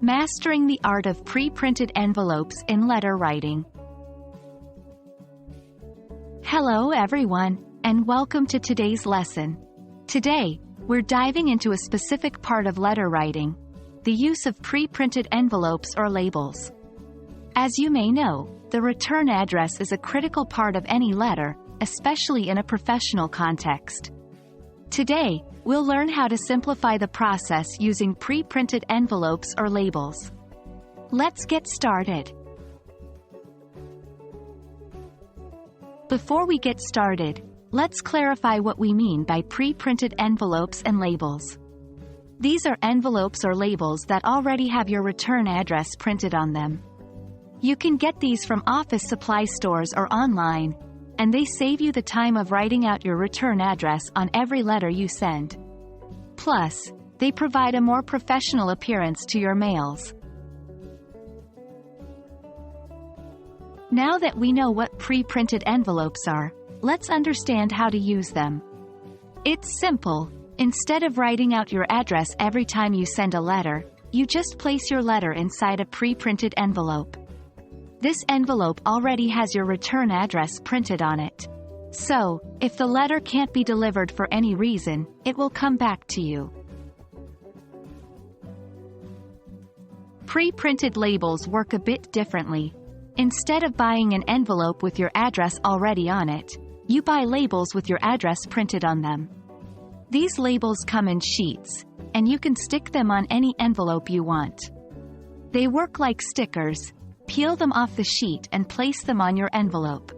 Mastering the art of pre-printed envelopes in letter writing. Hello everyone, and welcome to today's lesson. Today, we're diving into a specific part of letter writing, the use of pre-printed envelopes or labels. As you may know, the return address is a critical part of any letter, especially in a professional context. Today, we'll learn how to simplify the process using pre-printed envelopes or labels. Let's get started. Before we get started, let's clarify what we mean by pre-printed envelopes and labels. These are envelopes or labels that already have your return address printed on them. You can get these from office supply stores or online, and they save you the time of writing out your return address on every letter you send. Plus, they provide a more professional appearance to your mails. Now that we know what pre-printed envelopes are, let's understand how to use them. It's simple. Instead of writing out your address every time you send a letter, you just place your letter inside a pre-printed envelope. This envelope already has your return address printed on it. So, if the letter can't be delivered for any reason, it will come back to you. Pre-printed labels work a bit differently. Instead of buying an envelope with your address already on it, you buy labels with your address printed on them. These labels come in sheets, and you can stick them on any envelope you want. They work like stickers. Peel them off the sheet and place them on your envelope.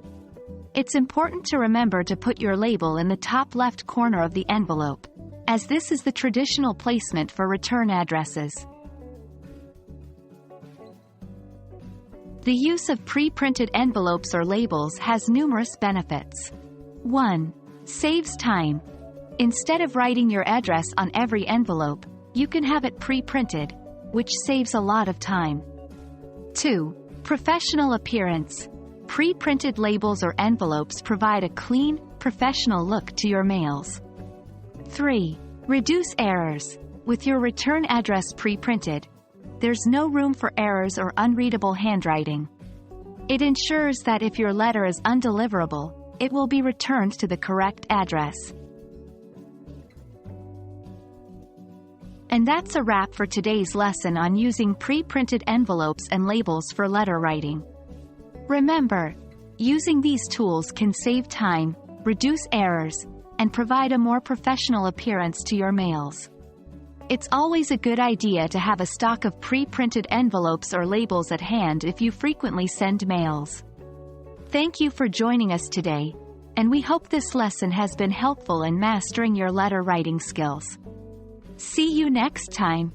It's important to remember to put your label in the top left corner of the envelope, as this is the traditional placement for return addresses. The use of pre-printed envelopes or labels has numerous benefits. 1. Saves time. Instead of writing your address on every envelope, you can have it pre-printed, which saves a lot of time. 2. Professional appearance. Pre-printed labels or envelopes provide a clean, professional look to your mails. 3. Reduce errors. With your return address pre-printed, there's no room for errors or unreadable handwriting. It ensures that if your letter is undeliverable, it will be returned to the correct address. And that's a wrap for today's lesson on using pre-printed envelopes and labels for letter writing. Remember, using these tools can save time, reduce errors, and provide a more professional appearance to your mails. It's always a good idea to have a stock of pre-printed envelopes or labels at hand if you frequently send mails. Thank you for joining us today, and we hope this lesson has been helpful in mastering your letter writing skills. See you next time.